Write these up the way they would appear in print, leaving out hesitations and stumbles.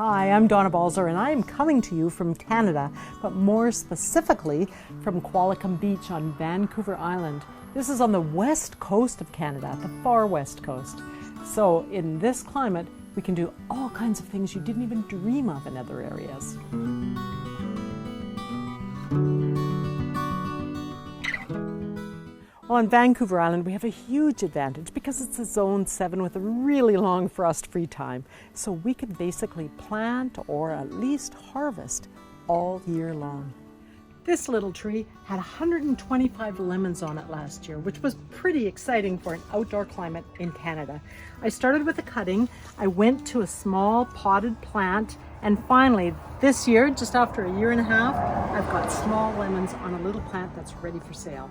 Hi, I'm Donna Balzer and I am coming to you from Canada, but more specifically from Qualicum Beach on Vancouver Island. This is on the west coast of Canada, the far west coast. So in this climate, we can do all kinds of things you didn't even dream of in other areas. Well, on Vancouver Island, we have a huge advantage because it's a Zone 7 with a really long frost-free time. So we can basically plant or at least harvest all year long. This little tree had 125 lemons on it last year, which was pretty exciting for an outdoor climate in Canada. I started with a cutting, I went to a small potted plant, and finally this year, just after a year and a half, I've got small lemons on a little plant that's ready for sale.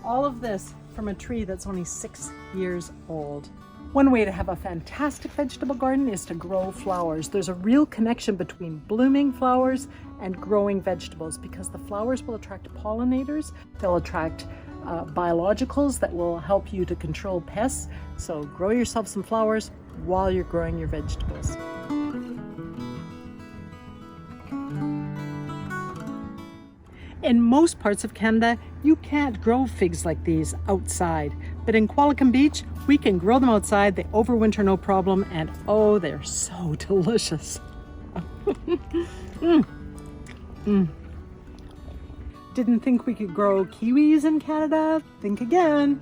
All of this from a tree that's only 6 years old. One way to have a fantastic vegetable garden is to grow flowers. There's a real connection between blooming flowers and growing vegetables because the flowers will attract pollinators, they'll attract biologicals that will help you to control pests. So grow yourself some flowers while you're growing your vegetables. In most parts of Canada, you can't grow figs like these outside. But in Qualicum Beach, we can grow them outside. They overwinter no problem, and oh, they're so delicious. Didn't think we could grow kiwis in Canada? Think again.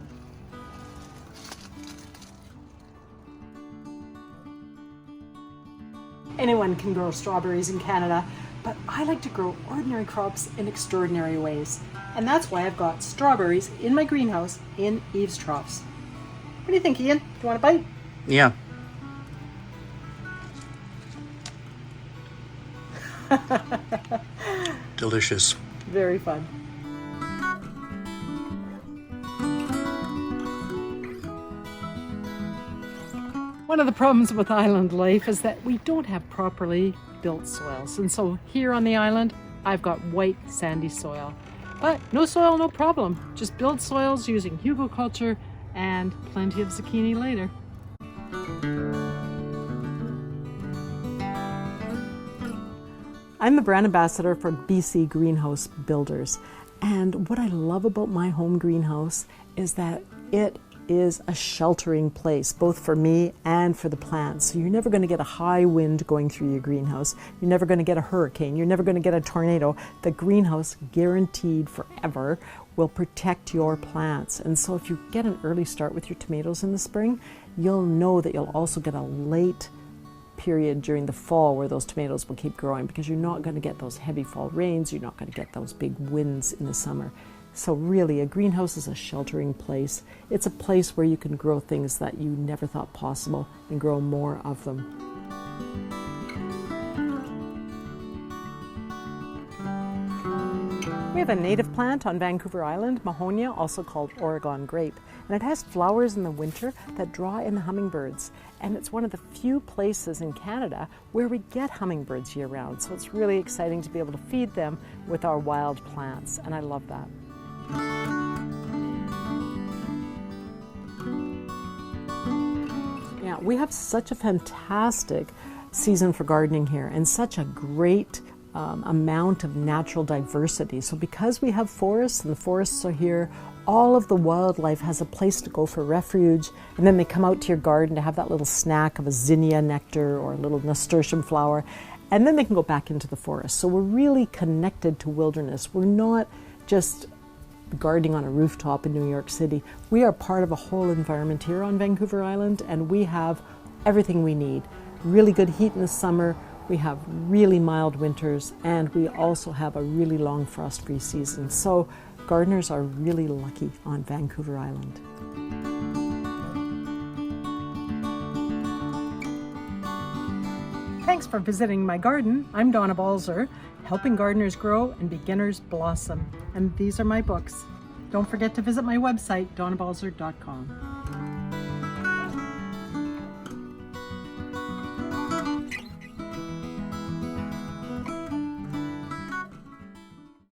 Anyone can grow strawberries in Canada, but I like to grow ordinary crops in extraordinary ways. And that's why I've got strawberries in my greenhouse in eaves troughs. What do you think, Ian? Do you want a bite? Yeah. Delicious. Very fun. One of the problems with island life is that we don't have properly built soils. And so here on the island, I've got white sandy soil. But no soil, no problem. Just build soils using hugelkultur and plenty of zucchini later. I'm the brand ambassador for BC Greenhouse Builders. And what I love about my home greenhouse is that it is a sheltering place, both for me and for the plants. So you're never going to get a high wind going through your greenhouse. You're never going to get a hurricane. You're never going to get a tornado. The greenhouse, guaranteed forever, will protect your plants. And so if you get an early start with your tomatoes in the spring, you'll know that you'll also get a late period during the fall where those tomatoes will keep growing because you're not going to get those heavy fall rains. You're not going to get those big winds in the summer. So really, a greenhouse is a sheltering place. It's a place where you can grow things that you never thought possible and grow more of them. We have a native plant on Vancouver Island, Mahonia, also called Oregon grape. And it has flowers in the winter that draw in the hummingbirds. And it's one of the few places in Canada where we get hummingbirds year-round. So it's really exciting to be able to feed them with our wild plants. And I love that. Yeah, we have such a fantastic season for gardening here and such a great amount of natural diversity. So because we have forests and the forests are here, all of the wildlife has a place to go for refuge, and then they come out to your garden to have that little snack of a zinnia nectar or a little nasturtium flower, and then they can go back into the forest. So we're really connected to wilderness. We're not just gardening on a rooftop in New York City. We are part of a whole environment here on Vancouver Island, and we have everything we need. Really good heat in the summer, we have really mild winters, and we also have a really long frost-free season. So gardeners are really lucky on Vancouver Island. Thanks for visiting my garden. I'm Donna Balzer, helping gardeners grow and beginners blossom. And these are my books. Don't forget to visit my website, donnabalzer.com.